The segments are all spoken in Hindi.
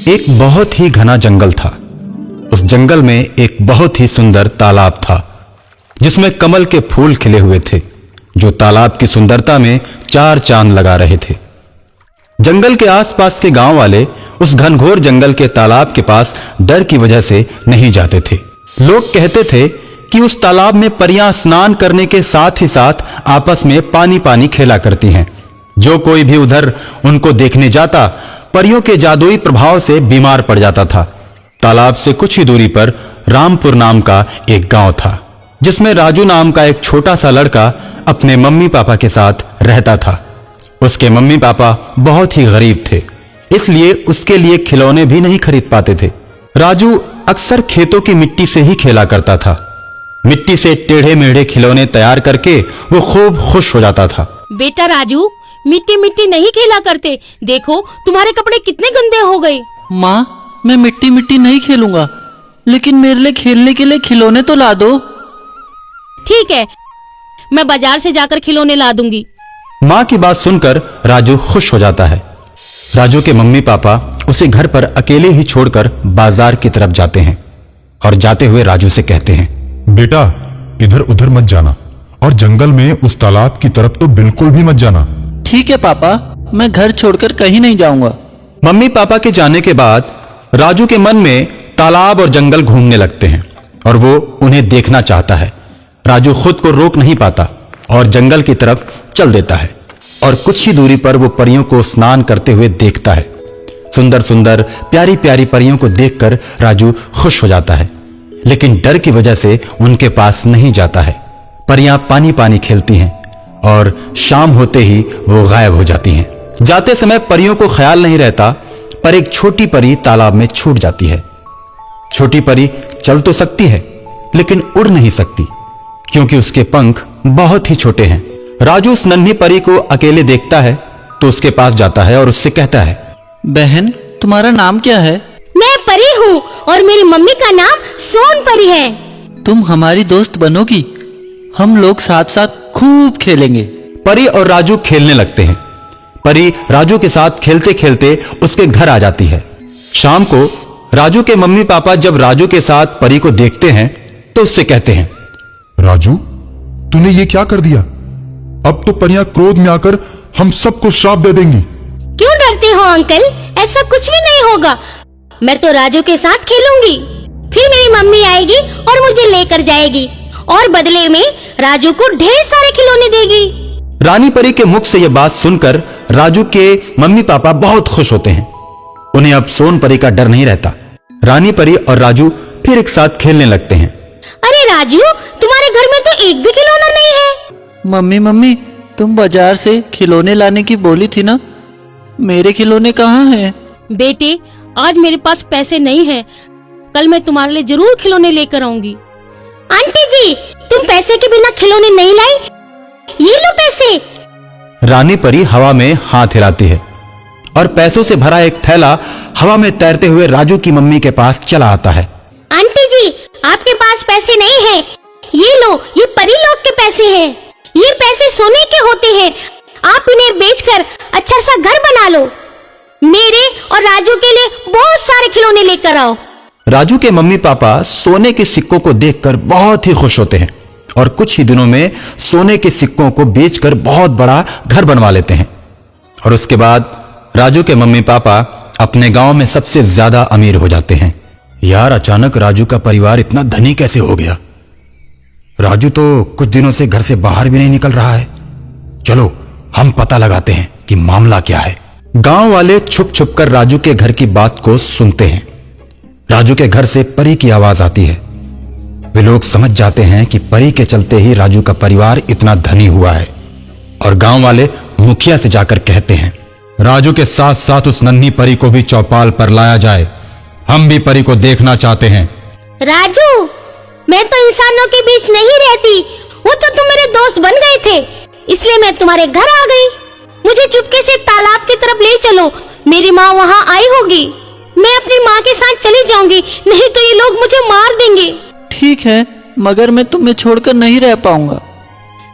एक बहुत ही घना जंगल था। उस जंगल में एक बहुत ही सुंदर तालाब था जिसमें कमल के फूल खिले हुए थे, जो तालाब की सुंदरता में चार चांद लगा रहे थे। जंगल के आसपास के गांव वाले उस घनघोर जंगल के तालाब के पास डर की वजह से नहीं जाते थे। लोग कहते थे कि उस तालाब में परियां स्नान करने के साथ ही साथ आपस में पानी पानी खेला करती हैं। जो कोई भी उधर उनको देखने जाता परियों के जादुई प्रभाव से बीमार पड़ जाता था। तालाब से कुछ ही दूरी पर रामपुर नाम का एक गांव था जिसमें राजू नाम का एक छोटा सा लड़का अपने मम्मी पापा के साथ रहता था। उसके मम्मी पापा बहुत ही गरीब थे, इसलिए उसके लिए खिलौने भी नहीं खरीद पाते थे। राजू अक्सर खेतों की मिट्टी से ही खेला करता था। मिट्टी से टेढ़े मेढ़े खिलौने तैयार करके वो खूब खुश हो जाता था। बेटा राजू, मिट्टी मिट्टी नहीं खेला करते, देखो तुम्हारे कपड़े कितने गंदे हो गए। माँ, मैं मिट्टी मिट्टी नहीं खेलूंगा, लेकिन मेरे लिए खेलने के लिए खिलौने तो ला दो। ठीक है, मैं बाजार से जाकर खिलौने ला दूंगी। माँ की बात सुनकर राजू खुश हो जाता है। राजू के मम्मी पापा उसे घर पर अकेले ही छोड़कर बाजार की तरफ जाते हैं और जाते हुए राजू से कहते हैं, बेटा इधर उधर मत जाना और जंगल में उस तालाब की तरफ तो बिल्कुल भी मत जाना। ठीक है पापा, मैं घर छोड़कर कहीं नहीं जाऊंगा। मम्मी पापा के जाने के बाद राजू के मन में तालाब और जंगल घूमने लगते हैं और वो उन्हें देखना चाहता है। राजू खुद को रोक नहीं पाता और जंगल की तरफ चल देता है और कुछ ही दूरी पर वो परियों को स्नान करते हुए देखता है। सुंदर सुंदर प्यारी प्यारी परियों को देखकर राजू खुश हो जाता है, लेकिन डर की वजह से उनके पास नहीं जाता है। परियां पानी पानी खेलती हैं और शाम होते ही वो गायब हो जाती हैं। जाते समय परियों को ख्याल नहीं रहता, पर एक छोटी परी तालाब में छूट जाती है। छोटी परी चल तो सकती है लेकिन उड़ नहीं सकती क्योंकि उसके पंख बहुत ही छोटे हैं। राजू उस नन्ही परी को अकेले देखता है तो उसके पास जाता है और उससे कहता है, बहन, तुम्हारा नाम क्या है? मैं परी हूँ और मेरी मम्मी का नाम सोन परी है। तुम हमारी दोस्त बनोगी, हम लोग साथ साथ खूब खेलेंगे। परी और राजू खेलने लगते हैं। परी राजू के साथ खेलते खेलते उसके घर आ जाती है। शाम को राजू के मम्मी पापा जब राजू के साथ परी को देखते हैं तो उससे कहते हैं, राजू तूने ये क्या कर दिया? अब तो परियां क्रोध में आकर हम सबको श्राप दे देंगी। क्यों डरते हो अंकल? ऐसा कुछ भी नहीं होगा। मैं तो राजू के साथ खेलूंगी, फिर मेरी मम्मी आएगी और मुझे लेकर जाएगी और बदले में राजू को ढेर सारे खिलौने देगी। रानी परी के मुख से यह बात सुनकर राजू के मम्मी पापा बहुत खुश होते हैं। उन्हें अब सोन परी का डर नहीं रहता। रानी परी और राजू फिर एक साथ खेलने लगते हैं। अरे राजू, तुम्हारे घर में तो एक भी खिलौना नहीं है। मम्मी, तुम बाजार से खिलौने लाने की बोली थी ना, मेरे खिलौने कहाँ हैं? बेटे, आज मेरे पास पैसे नहीं है, कल मैं तुम्हारे लिए जरूर खिलौने लेकर आऊंगी। आंटी जी, तुम पैसे के बिना खिलौने नहीं लाई, ये लो पैसे। रानी परी हवा में हाथ हिलाती है और पैसों से भरा एक थैला हवा में तैरते हुए राजू की मम्मी के पास चला आता है। आंटी जी, आपके पास पैसे नहीं है, ये लो, ये परी लोग के पैसे हैं। ये पैसे सोने के होते हैं, आप इन्हें बेचकर अच्छा सा घर बना लो। मेरे और राजू के लिए बहुत सारे खिलौने लेकर आओ। राजू के मम्मी पापा सोने के सिक्कों को देखकर बहुत ही खुश होते हैं और कुछ ही दिनों में सोने के सिक्कों को बेचकर बहुत बड़ा घर बनवा लेते हैं। और उसके बाद राजू के मम्मी पापा अपने गांव में सबसे ज्यादा अमीर हो जाते हैं। यार, अचानक राजू का परिवार इतना धनी कैसे हो गया? राजू तो कुछ दिनों से घर से बाहर भी नहीं निकल रहा है। चलो हम पता लगाते हैं कि मामला क्या है। गांव वाले छुप छुप कर राजू के घर की बात को सुनते हैं। राजू के घर से परी की आवाज आती है। वे लोग समझ जाते हैं कि परी के चलते ही राजू का परिवार इतना धनी हुआ है और गांव वाले मुखिया से जाकर कहते हैं, राजू के साथ साथ उस नन्ही परी को भी चौपाल पर लाया जाए, हम भी परी को देखना चाहते हैं। राजू, मैं तो इंसानों के बीच नहीं रहती, वो तो तुम मेरे दोस्त बन गए थे, इसलिए मैं तुम्हारे घर आ गई। मुझे चुपके से तालाब की तरफ ले चलो, मेरी माँ वहाँ आई होगी। मैं अपनी माँ के साथ चली जाऊंगी, नहीं तो ये लोग मुझे मार देंगे। ठीक है, मगर मैं तुम्हें छोड़कर नहीं रह पाऊंगा।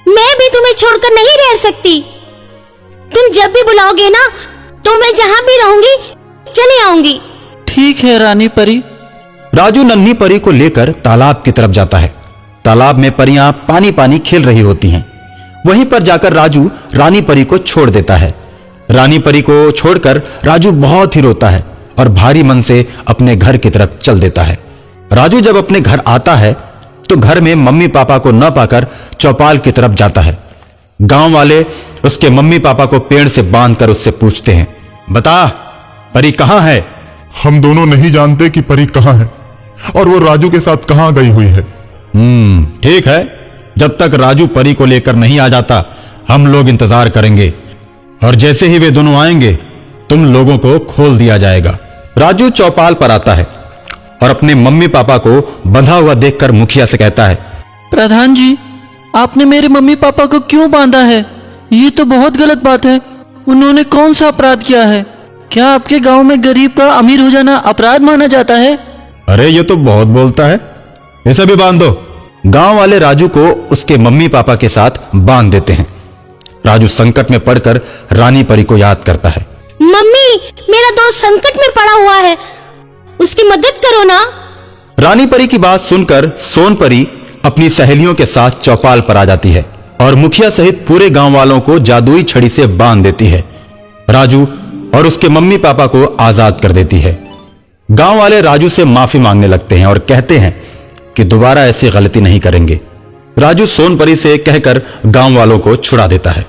मैं भी तुम्हें छोड़कर नहीं रह सकती। तुम जब भी बुलाओगे ना, तो मैं जहाँ भी रहूंगी चले आऊंगी। ठीक है रानी परी। राजू नन्ही परी को लेकर तालाब की तरफ जाता है। तालाब में परियां पानी पानी खेल रही होती हैं। वहीं पर जाकर राजू रानी परी को छोड़ देता है। रानी परी को छोड़कर राजू बहुत ही रोता है और भारी मन से अपने घर की तरफ चल देता है। राजू जब अपने घर आता है तो घर में मम्मी पापा को न पाकर चौपाल की तरफ जाता है। गांव वाले उसके मम्मी पापा को पेड़ से बांधकर उससे पूछते हैं, बता परी कहां है? हम दोनों नहीं जानते कि परी कहाँ है और वो राजू के साथ कहाँ गई हुई है। ठीक है, जब तक राजू परी को लेकर नहीं आ जाता हम लोग इंतजार करेंगे और जैसे ही वे दोनों आएंगे तुम लोगों को खोल दिया जाएगा। राजू चौपाल पर आता है और अपने मम्मी पापा को बंधा हुआ देखकर मुखिया से कहता है, प्रधान जी, आपने मेरे मम्मी पापा को क्यों बांधा है? ये तो बहुत गलत बात है। उन्होंने कौन सा अपराध किया है? क्या आपके गांव में गरीब का अमीर हो जाना अपराध माना जाता है? अरे ये तो बहुत बोलता है, इसे भी बांध दो। गांव वाले राजू को उसके मम्मी पापा के साथ बांध देते हैं। राजू संकट में पड़कर रानी परी को याद करता है। मम्मी, मेरा दोस्त संकट में पड़ा हुआ है, उसकी मदद करो ना। रानी परी की बात सुनकर सोन परी अपनी सहेलियों के साथ चौपाल पर आ जाती है और मुखिया सहित पूरे गांव वालों को जादुई छड़ी से बांध देती है। राजू और उसके मम्मी पापा को आजाद कर देती है। गांव वाले राजू से माफी मांगने लगते हैं और कहते हैं कि दोबारा ऐसी गलती नहीं करेंगे। राजू सोन परी से कहकर गांव वालों को छुड़ा देता है।